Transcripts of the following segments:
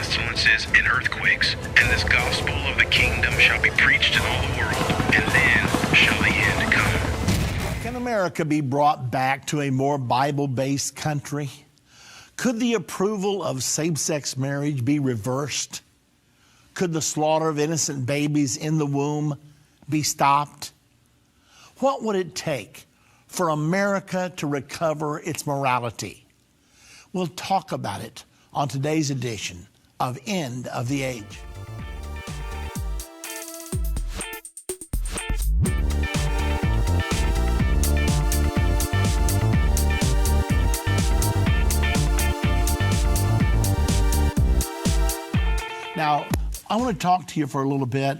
pestilences, and earthquakes, and this gospel of the kingdom shall be preached in all the world, and then shall the end come. Can America be brought back to a more Bible-based country? Could the approval of same-sex marriage be reversed? Could the slaughter of innocent babies in the womb be stopped? What would it take for America to recover its morality? We'll talk about it on today's edition of End of the Age. Now, I want to talk to you for a little bit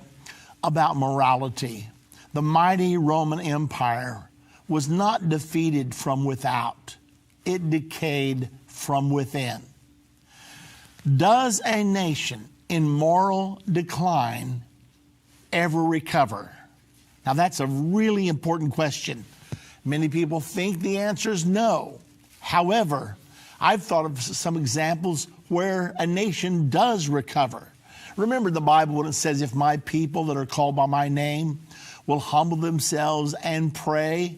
about morality. The mighty Roman Empire was not defeated from without. It decayed from within. Does a nation in moral decline ever recover? Now, that's a really important question. Many people think the answer is no. However, I've thought of some examples where a nation does recover. Remember the Bible when it says, if my people that are called by my name will humble themselves and pray,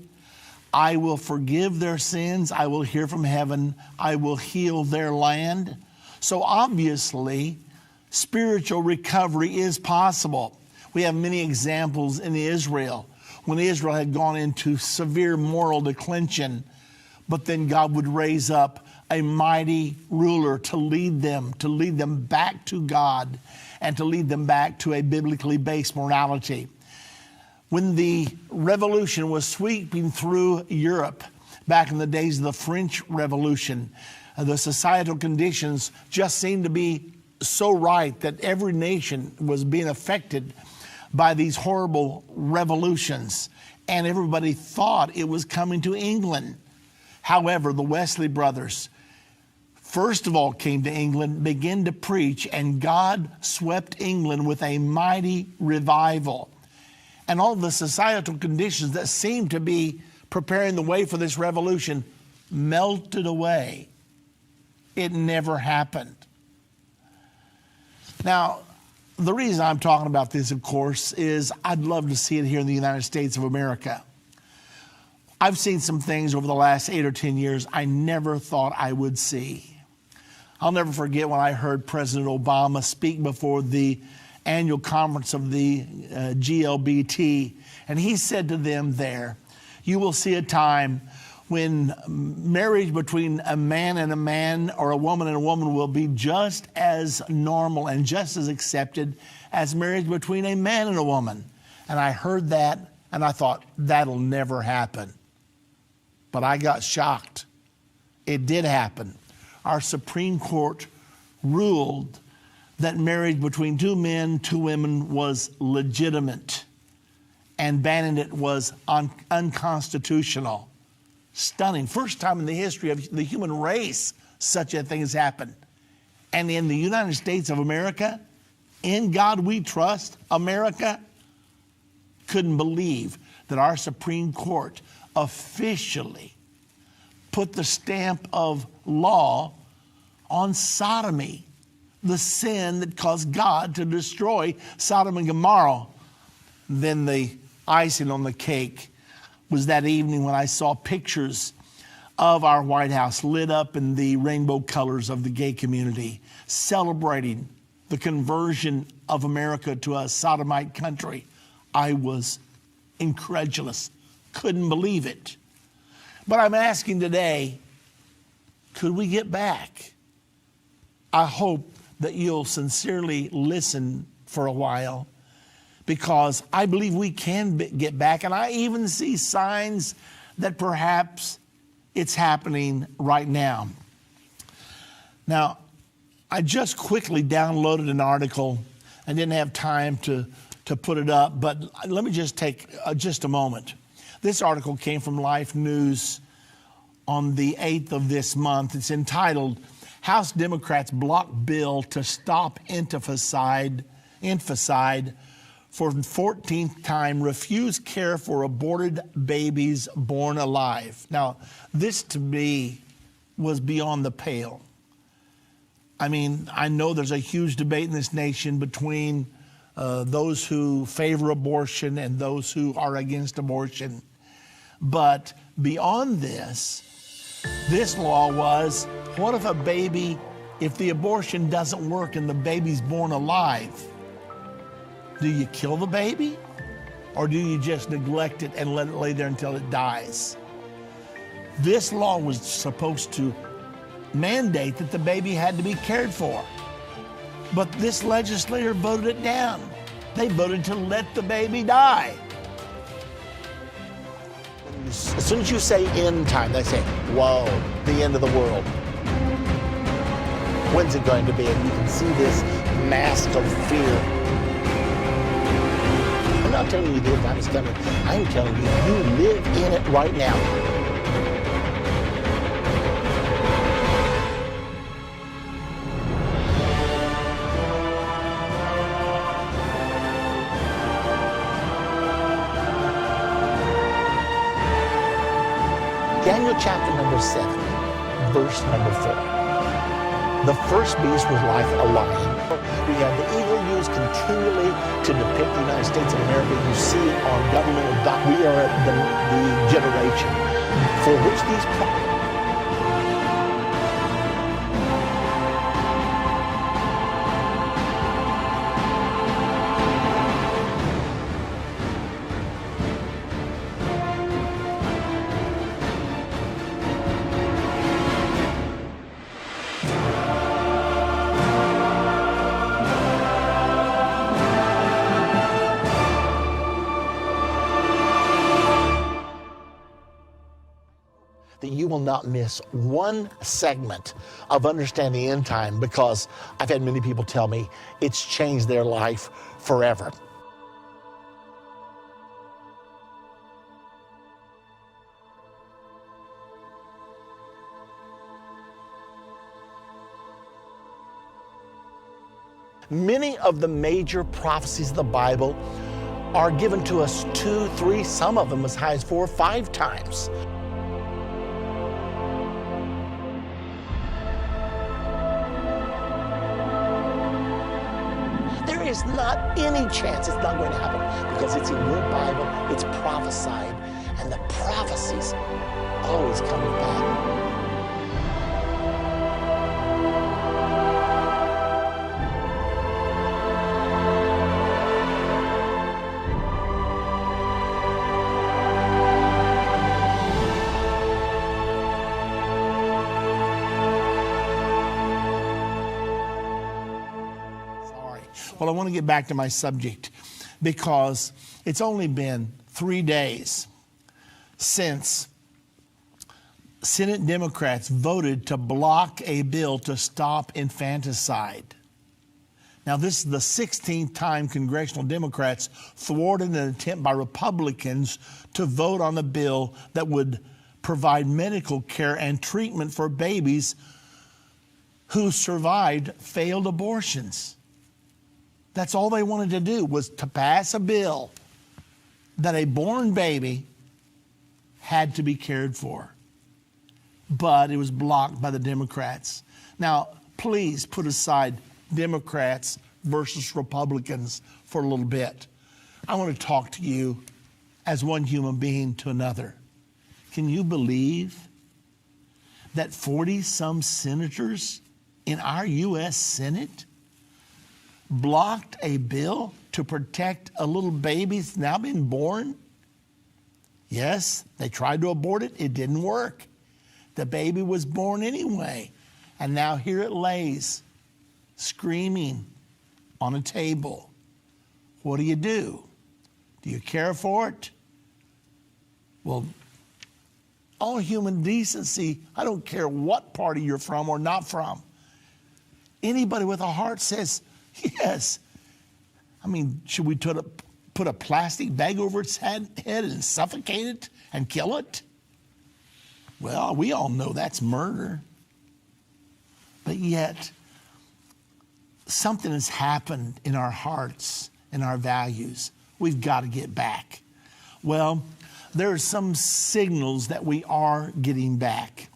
I will forgive their sins, I will hear from heaven, I will heal their land. So obviously, spiritual recovery is possible. We have many examples in Israel, when Israel had gone into severe moral declension, but then God would raise up a mighty ruler to lead them back to God and to lead them back to a biblically based morality. When the revolution was sweeping through Europe, back in the days of the French Revolution, the societal conditions just seemed to be so right that every nation was being affected by these horrible revolutions, and everybody thought it was coming to England. However, the Wesley brothers first of all came to England, began to preach, and God swept England with a mighty revival. And all the societal conditions that seemed to be preparing the way for this revolution melted away. It never happened. Now, the reason I'm talking about this, of course, is I'd love to see it here in the United States of America. I've seen some things over the last 8 or 10 years I never thought I would see. I'll never forget when I heard President Obama speak before the annual conference of the GLBT, and he said to them there, you will see a time when marriage between a man and a man or a woman and a woman will be just as normal and just as accepted as marriage between a man and a woman. And I heard that and I thought, that'll never happen. But I got shocked. It did happen. Our Supreme Court ruled that marriage between two men, two women was legitimate, and banning it was unconstitutional. Stunning. First time in the history of the human race such a thing has happened. And in the United States of America, in God we trust, America couldn't believe that our Supreme Court officially put the stamp of law on sodomy, the sin that caused God to destroy Sodom and Gomorrah. Then the icing on the cake was that evening when I saw pictures of our White House lit up in the rainbow colors of the gay community, celebrating the conversion of America to a sodomite country. I was incredulous, couldn't believe it. But I'm asking today, could we get back? I hope that you'll sincerely listen for a while, because I believe we can get back. And I even see signs that perhaps it's happening right now. Now, I just quickly downloaded an article. I didn't have time to put it up, but let me just take just a moment. This article came from Life News on the 8th of this month. It's entitled, House Democrats Block Bill to Stop Infanticide for the 14th time, refuse care for aborted babies born alive. Now, this to me was beyond the pale. I mean, I know there's a huge debate in this nation between those who favor abortion and those who are against abortion. But beyond this law was, what if a baby, if the abortion doesn't work and the baby's born alive, do you kill the baby? Or do you just neglect it and let it lay there until it dies? This law was supposed to mandate that the baby had to be cared for. But this legislator voted it down. They voted to let the baby die. As soon as you say end time, they say, whoa, the end of the world. When's it going to be? And you can see this mask of fear. I'm not telling you the end time is coming. I'm telling you, you live in it right now. Daniel chapter number 7, verse number 4. The first beast was like a lion. We have the eagle used continually to depict the United States of America. You see it on governmental documents. We are the generation for which these that you will not miss one segment of understanding the end time, because I've had many people tell me it's changed their life forever. Many of the major prophecies of the Bible are given to us 2, 3, some of them as high as 4 or 5 times. There is not any chance it's not going to happen, because it's in your Bible, it's prophesied, and the prophecies always come back. Well, I want to get back to my subject, because it's only been 3 days since Senate Democrats voted to block a bill to stop infanticide. Now, this is the 16th time congressional Democrats thwarted an attempt by Republicans to vote on a bill that would provide medical care and treatment for babies who survived failed abortions. That's all they wanted to do, was to pass a bill that a born baby had to be cared for. But it was blocked by the Democrats. Now, please put aside Democrats versus Republicans for a little bit. I want to talk to you as one human being to another. Can you believe that 40-some senators in our U.S. Senate blocked a bill to protect a little baby that's now been born? Yes, they tried to abort it. It didn't work. The baby was born anyway. And now here it lays, screaming on a table. What do? Do you care for it? Well, all human decency, I don't care what party you're from or not from. Anybody with a heart says, yes. I mean, should we put a plastic bag over its head and suffocate it and kill it? Well, we all know that's murder. But yet, something has happened in our hearts and our values. We've got to get back. Well, there are some signals that we are getting back.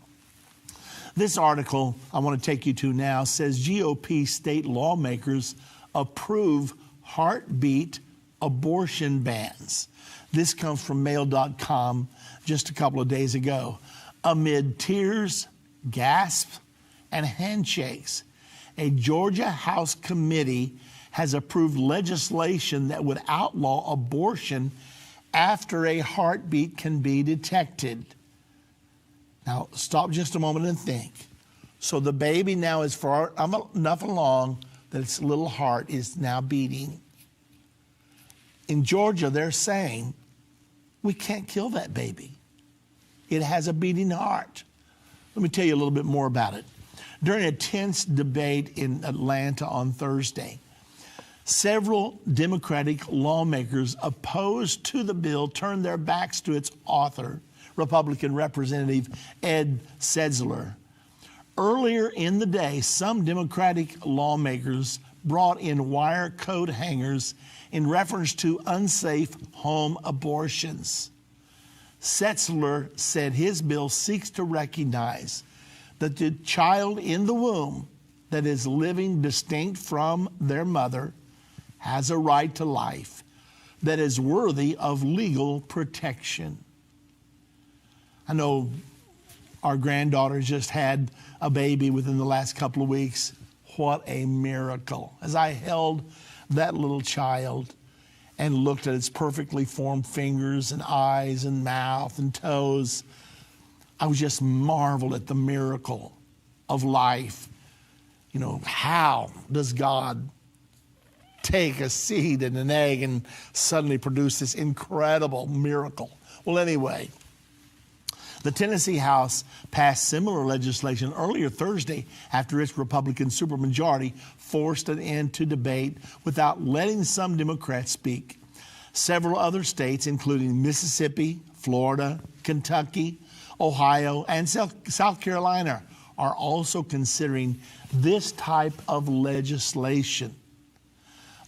This article I want to take you to now says GOP state lawmakers approve heartbeat abortion bans. This comes from mail.com just a couple of days ago. Amid tears, gasps, and handshakes, a Georgia House committee has approved legislation that would outlaw abortion after a heartbeat can be detected. Now, stop just a moment and think. So the baby now is far enough along that its little heart is now beating. In Georgia, they're saying, we can't kill that baby. It has a beating heart. Let me tell you a little bit more about it. During a tense debate in Atlanta on Thursday, several Democratic lawmakers opposed to the bill turned their backs to its author, Republican Representative Ed Setzler. Earlier in the day, some Democratic lawmakers brought in wire coat hangers in reference to unsafe home abortions. Setzler said his bill seeks to recognize that the child in the womb that is living distinct from their mother has a right to life that is worthy of legal protection. I know our granddaughter just had a baby within the last couple of weeks. What a miracle. As I held that little child and looked at its perfectly formed fingers and eyes and mouth and toes, I was just marveled at the miracle of life. You know, how does God take a seed and an egg and suddenly produce this incredible miracle? Well, anyway, the Tennessee House passed similar legislation earlier Thursday after its Republican supermajority forced an end to debate without letting some Democrats speak. Several other states, including Mississippi, Florida, Kentucky, Ohio, and South Carolina, are also considering this type of legislation.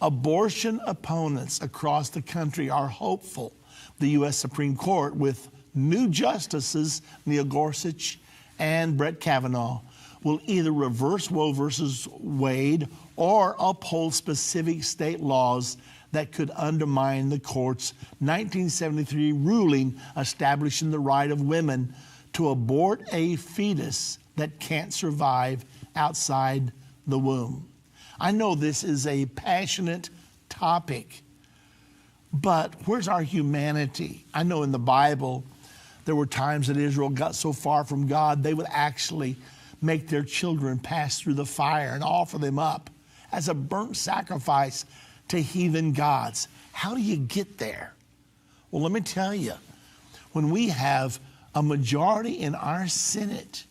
Abortion opponents across the country are hopeful the U.S. Supreme Court, with new justices Neil Gorsuch and Brett Kavanaugh, will either reverse Roe versus Wade or uphold specific state laws that could undermine the court's 1973 ruling establishing the right of women to abort a fetus that can't survive outside the womb. I know this is a passionate topic, but where's our humanity? I know in the Bible, there were times that Israel got so far from God, they would actually make their children pass through the fire and offer them up as a burnt sacrifice to heathen gods. How do you get there? Well, let me tell you, when we have a majority in our Senate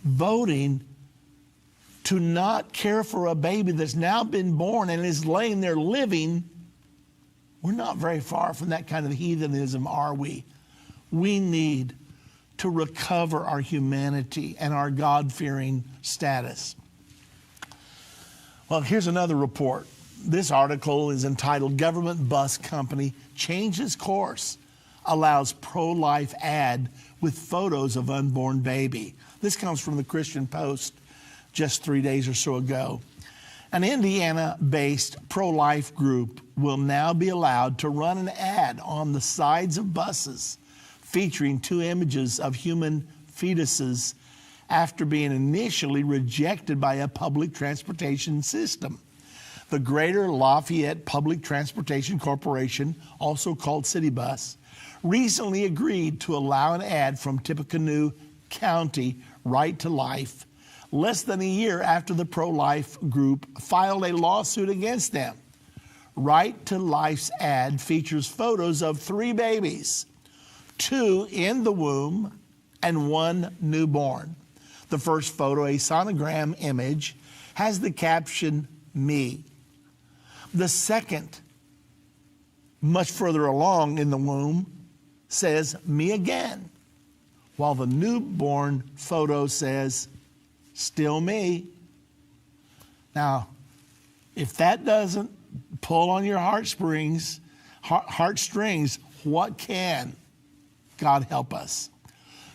voting to not care for a baby that's now been born and is laying there living, we're not very far from that kind of heathenism, are we? We need to recover our humanity and our God-fearing status. Well, here's another report. This article is entitled, Government Bus Company Changes Course, Allows Pro-Life Ad with Photos of Unborn Baby. This comes from the Christian Post just 3 days or so ago. An Indiana-based pro-life group will now be allowed to run an ad on the sides of buses featuring 2 images of human fetuses after being initially rejected by a public transportation system. The Greater Lafayette Public Transportation Corporation, also called City Bus, recently agreed to allow an ad from Tippecanoe County Right to Life less than a year after the pro-life group filed a lawsuit against them. Right to Life's ad features photos of 3 babies, 2 in the womb and 1 newborn. The first photo, a sonogram image, has the caption, "Me." The second, much further along in the womb, says, "Me again," while the newborn photo says, "Still me." Now, if that doesn't pull on your heartstrings, what can? God help us.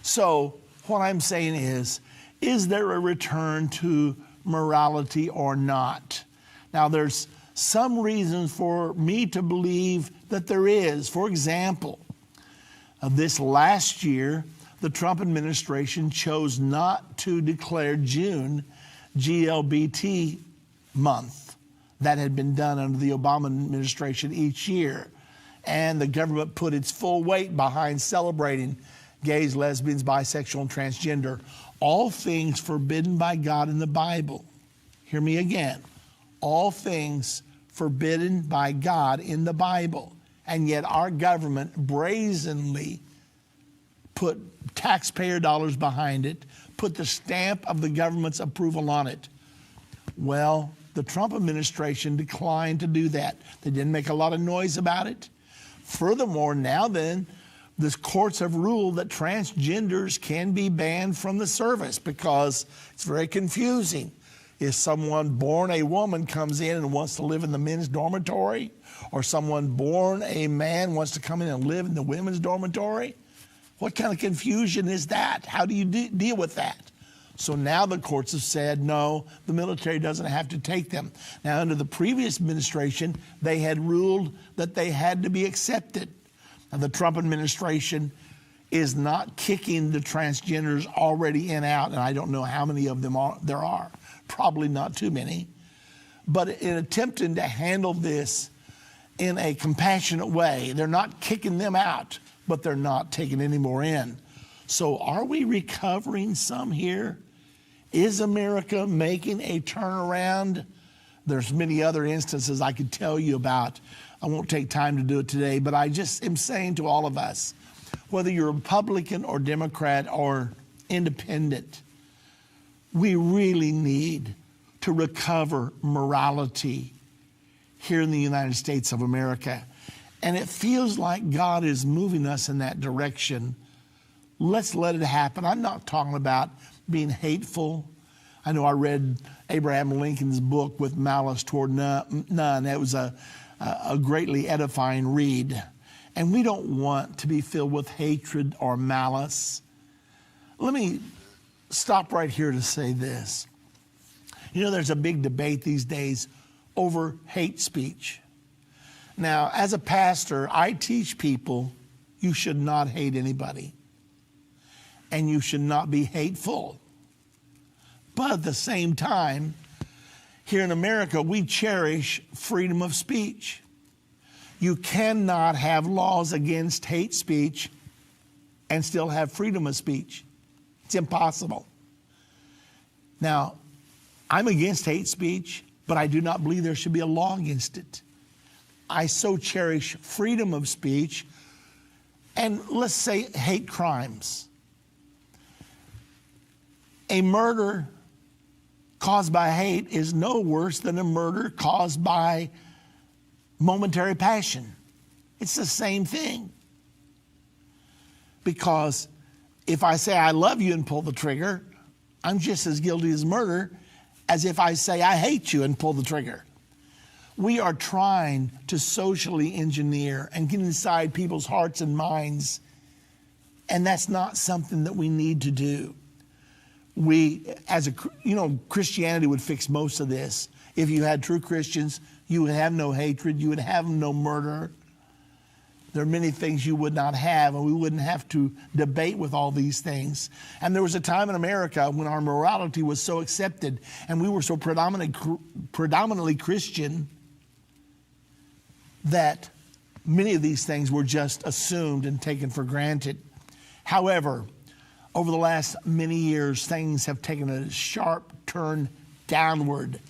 So what I'm saying is, Is there a return to morality or not? Now, there's some reasons for me to believe that there is. For example, this last year, the Trump administration chose not to declare June GLBT month. That had been done under the Obama administration each year. And the government put its full weight behind celebrating gays, lesbians, bisexual, and transgender, all things forbidden by God in the Bible. Hear me again. All things forbidden by God in the Bible. And yet our government brazenly put taxpayer dollars behind it, put the stamp of the government's approval on it. Well, the Trump administration declined to do that. They didn't make a lot of noise about it. Furthermore, now then, the courts have ruled that transgenders can be banned from the service because it's very confusing. If someone born a woman comes in and wants to live in the men's dormitory, or someone born a man wants to come in and live in the women's dormitory, what kind of confusion is that? How do you deal with that? So now the courts have said, no, the military doesn't have to take them. Now, under the previous administration, they had ruled that they had to be accepted. Now, the Trump administration is not kicking the transgenders already in out, and I don't know how many of them there are. Probably not too many. But in attempting to handle this in a compassionate way, they're not kicking them out, but they're not taking any more in. So are we recovering some here? Is America making a turnaround? There's many other instances I could tell you about. I won't take time to do it today, but I just am saying to all of us, whether you're Republican or Democrat or independent, we really need to recover morality here in the United States of America. And it feels like God is moving us in that direction. Let's let it happen. I'm not talking about being hateful. I know I read Abraham Lincoln's book, With Malice Toward None. It was a greatly edifying read. And we don't want to be filled with hatred or malice. Let me stop right here to say this. You know, there's a big debate these days over hate speech. Now, as a pastor, I teach people you should not hate anybody. And you should not be hateful. But at the same time, here in America, we cherish freedom of speech. You cannot have laws against hate speech and still have freedom of speech. It's impossible. Now, I'm against hate speech, but I do not believe there should be a law against it. I so cherish freedom of speech, and let's say hate crimes. A murder caused by hate is no worse than a murder caused by momentary passion. It's the same thing. Because if I say I love you and pull the trigger, I'm just as guilty as murder as if I say I hate you and pull the trigger. We are trying to socially engineer and get inside people's hearts and minds, and that's not something that we need to do. Christianity would fix most of this. If you had true Christians, you would have no hatred, you would have no murder. There are many things you would not have, and we wouldn't have to debate with all these things. And there was a time in America when our morality was so accepted, and we were so predominantly Christian, that many of these things were just assumed and taken for granted. However, over the last many years, things have taken a sharp turn downward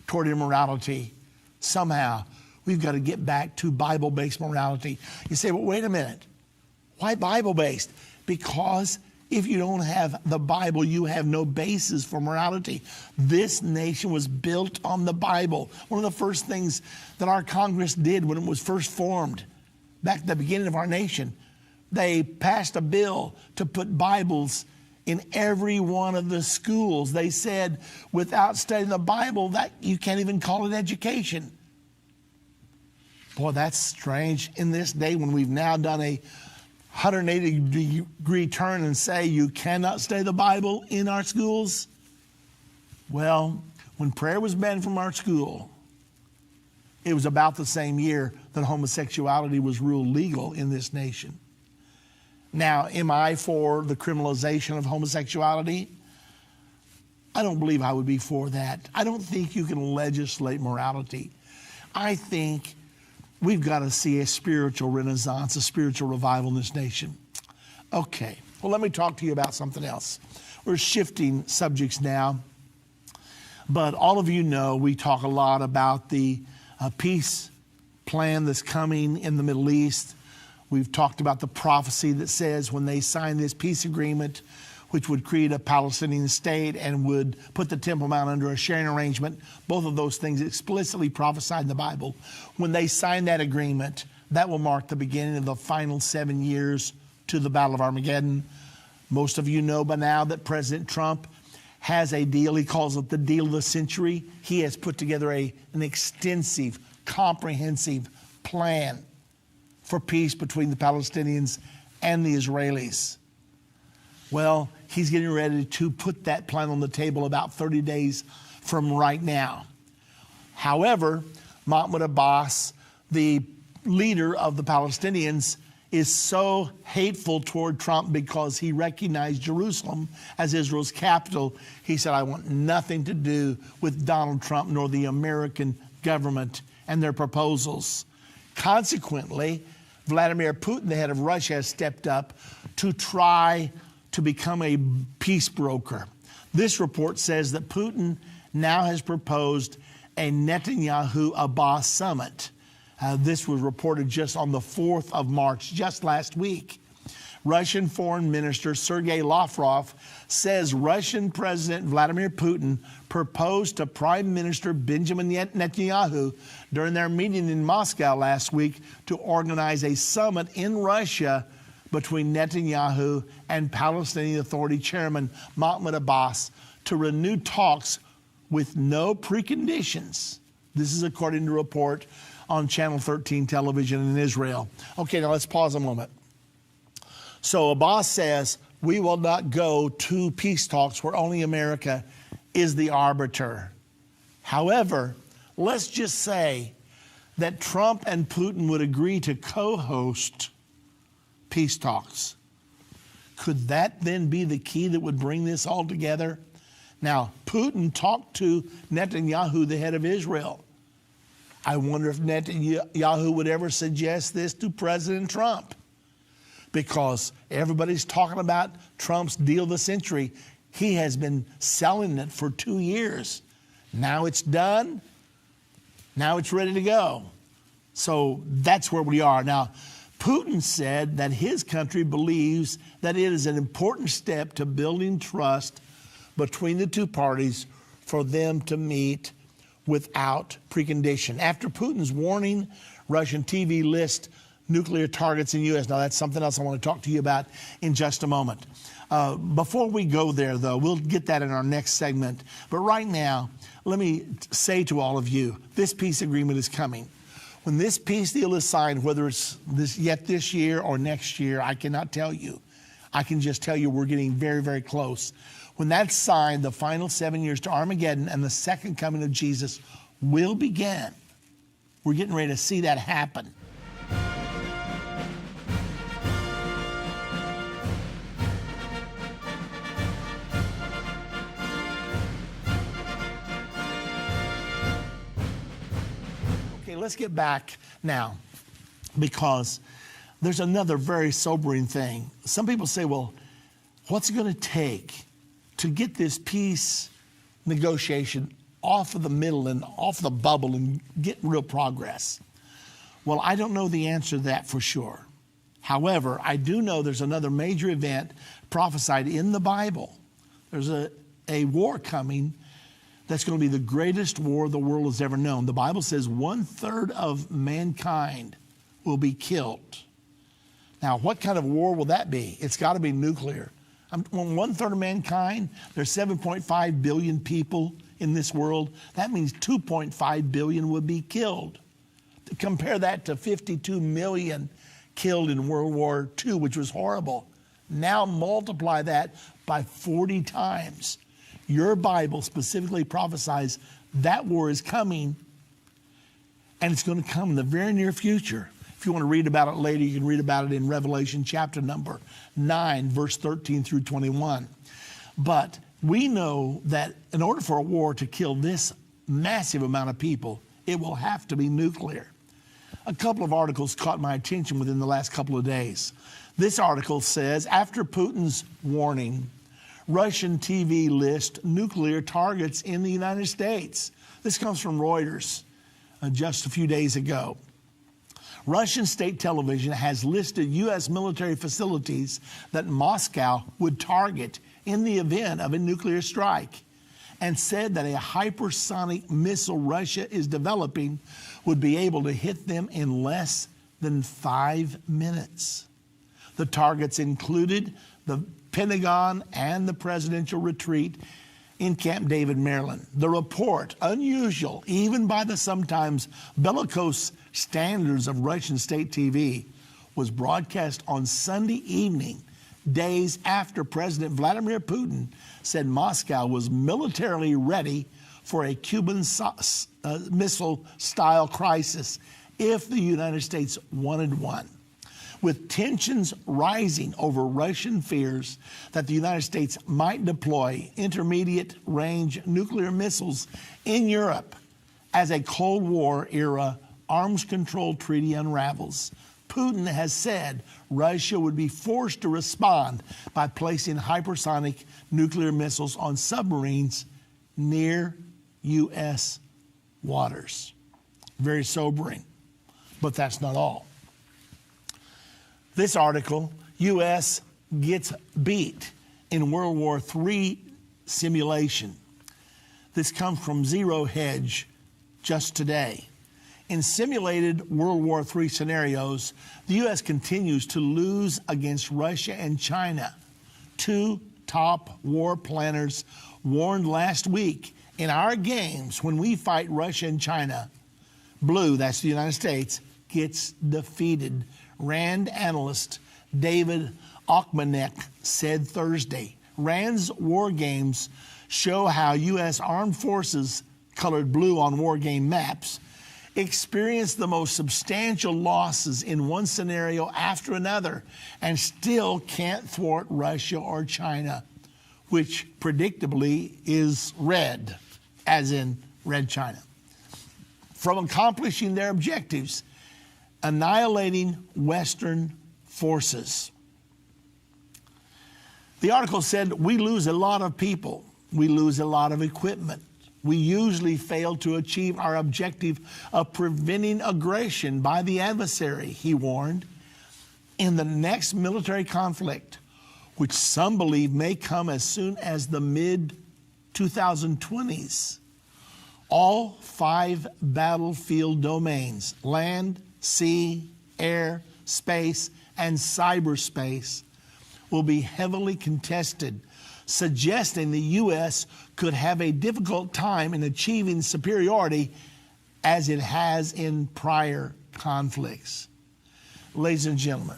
toward immorality. Somehow, we've got to get back to Bible-based morality. You say, well, wait a minute. Why Bible-based? Because if you don't have the Bible, you have no basis for morality. This nation was built on the Bible. One of the first things that our Congress did when it was first formed, back at the beginning of our nation, they passed a bill to put Bibles in every one of the schools. They said, without studying the Bible, that you can't even call it education. Boy, that's strange in this day when we've now done a 180-degree turn and say you cannot study the Bible in our schools? Well, when prayer was banned from our school, it was about the same year that homosexuality was ruled legal in this nation. Now, am I for the criminalization of homosexuality? I don't believe I would be for that. I don't think you can legislate morality. I think we've got to see a spiritual renaissance, a spiritual revival in this nation. Okay, well, let me talk to you about something else. We're shifting subjects now, but all of you know we talk a lot about the peace plan that's coming in the Middle East. We've talked about the prophecy that says when they sign this peace agreement, which would create a Palestinian state and would put the Temple Mount under a sharing arrangement, both of those things explicitly prophesied in the Bible. When they sign that agreement, that will mark the beginning of the final 7 years to the Battle of Armageddon. Most of you know by now that President Trump has a deal. He calls it the deal of the century. He has put together an extensive, comprehensive plan for peace between the Palestinians and the Israelis. Well, he's getting ready to put that plan on the table about 30 days from right now. However, Mahmoud Abbas, the leader of the Palestinians, is so hateful toward Trump because he recognized Jerusalem as Israel's capital. He said, I want nothing to do with Donald Trump nor the American government and their proposals. Consequently, Vladimir Putin, the head of Russia, has stepped up to try to become a peace broker. This report says that Putin now has proposed a Netanyahu-Abbas summit. This was reported just on the 4th of March, just last week. Russian Foreign Minister Sergei Lavrov says Russian President Vladimir Putin proposed to Prime Minister Benjamin Netanyahu during their meeting in Moscow last week to organize a summit in Russia between Netanyahu and Palestinian Authority Chairman Mahmoud Abbas to renew talks with no preconditions. This is according to a report on Channel 13 television in Israel. Okay, now let's pause a moment. So Abbas says, we will not go to peace talks where only America is the arbiter. However, let's just say that Trump and Putin would agree to co-host peace talks. Could that then be the key that would bring this all together? Now, Putin talked to Netanyahu, the head of Israel. I wonder if Netanyahu would ever suggest this to President Trump, because everybody's talking about Trump's deal of the century. He has been selling it for 2 years. Now it's done. Now it's ready to go. So that's where we are. Now, Putin said that his country believes that it is an important step to building trust between the two parties for them to meet without precondition. After Putin's warning, Russian TV lists nuclear targets in the U.S. Now, that's something else I want to talk to you about in just a moment. Before we go there, though, we'll get that in our next segment. But right now, let me say to all of you, this peace agreement is coming. When this peace deal is signed, whether it's this year or next year, I cannot tell you. I can just tell you we're getting very, very close. When that's signed, the final 7 years to Armageddon and the second coming of Jesus will begin. We're getting ready to see that happen. Okay, let's get back now, because there's another very sobering thing. Some people say, well, what's it going to take to get this peace negotiation off of the middle and off the bubble and get real progress? Well, I don't know the answer to that for sure. However, I do know there's another major event prophesied in the Bible. There's a war coming that's going to be the greatest war the world has ever known. The Bible says 1/3 of mankind will be killed. Now, what kind of war will that be? It's got to be nuclear. 1/3 of mankind, there's 7.5 billion people in this world. That means 2.5 billion would be killed. Compare that to 52 million killed in World War II, which was horrible. Now multiply that by 40 times. Your Bible specifically prophesies that war is coming, and it's going to come in the very near future. If you want to read about it later, you can read about it in Revelation chapter number 9, verse 13 through 21. But we know that in order for a war to kill this massive amount of people, it will have to be nuclear. A couple of articles caught my attention within the last couple of days. This article says, after Putin's warning, Russian TV lists nuclear targets in the United States. This comes from Reuters just a few days ago. Russian state television has listed U.S. military facilities that Moscow would target in the event of a nuclear strike, and said that a hypersonic missile Russia is developing would be able to hit them in less than 5 minutes. The targets included the Pentagon and the presidential retreat in Camp David, Maryland. The report, unusual even by the sometimes bellicose standards of Russian state TV, was broadcast on Sunday evening, days after President Vladimir Putin said Moscow was militarily ready for a Cuban missile-style crisis if the United States wanted one. With tensions rising over Russian fears that the United States might deploy intermediate-range nuclear missiles in Europe as a Cold War-era arms control treaty unravels, Putin has said Russia would be forced to respond by placing hypersonic nuclear missiles on submarines near U.S. waters. Very sobering, but that's not all. This article, U.S. gets beat in World War III simulation. This comes from Zero Hedge just today. In simulated World War III scenarios, the U.S. continues to lose against Russia and China. Two top war planners warned last week, in our games, when we fight Russia and China, blue, that's the United States, gets defeated. RAND analyst David Ochmanek said Thursday. RAND's war games show how U.S. armed forces, colored blue on war game maps, experience the most substantial losses in one scenario after another and still can't thwart Russia or China, which predictably is red, as in Red China, from accomplishing their objectives, annihilating Western forces. The article said, we lose a lot of people. We lose a lot of equipment. We usually fail to achieve our objective of preventing aggression by the adversary, he warned. In the next military conflict, which some believe may come as soon as the mid-2020s, all 5 battlefield domains, land, sea, air, space, and cyberspace, will be heavily contested, suggesting the U.S. could have a difficult time in achieving superiority as it has in prior conflicts. Ladies and gentlemen,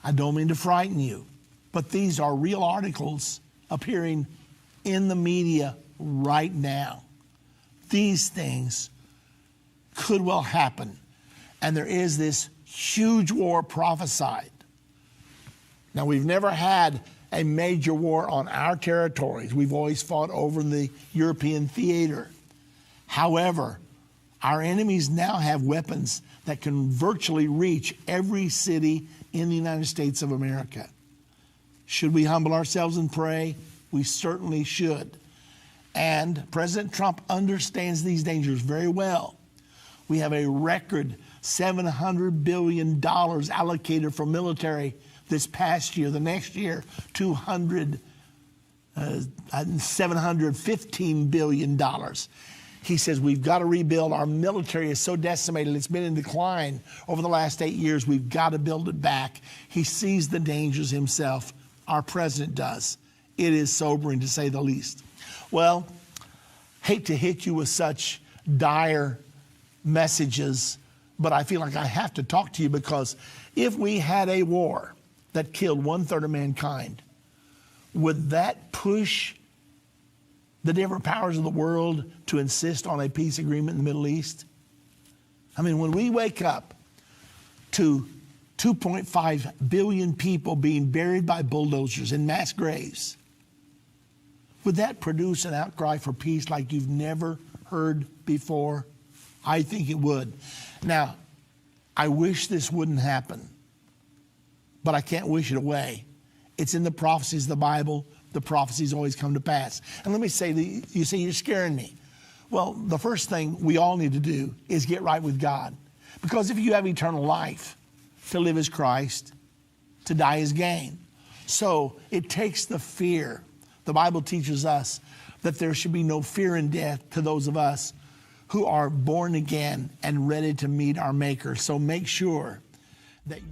I don't mean to frighten you, but these are real articles appearing in the media right now. These things could well happen, and there is this huge war prophesied. Now, we've never had a major war on our territories. We've always fought over in the European theater. However, our enemies now have weapons that can virtually reach every city in the United States of America. Should we humble ourselves and pray? We certainly should. And President Trump understands these dangers very well. We have a record $700 billion allocated for military this past year. The next year, $715 billion. He says we've got to rebuild. Our military is so decimated. It's been in decline over the last 8 years. We've got to build it back. He sees the dangers himself. Our president does. It is sobering, to say the least. Well, hate to hit you with such dire messages, but I feel like I have to talk to you because If we had a war that killed 1/3 of mankind, would that push the different powers of the world to insist on a peace agreement in the Middle East? I mean, when we wake up to 2.5 billion people being buried by bulldozers in mass graves, would that produce an outcry for peace like you've never heard before? I think it would. Now, I wish this wouldn't happen, but I can't wish it away. It's in the prophecies of the Bible. The prophecies always come to pass. And let me say, you say you're scaring me. Well, the first thing we all need to do is get right with God. Because if you have eternal life, to live as Christ, to die is gain. So it takes the fear. The Bible teaches us that there should be no fear in death to those of us who are born again and ready to meet our Maker. So make sure that you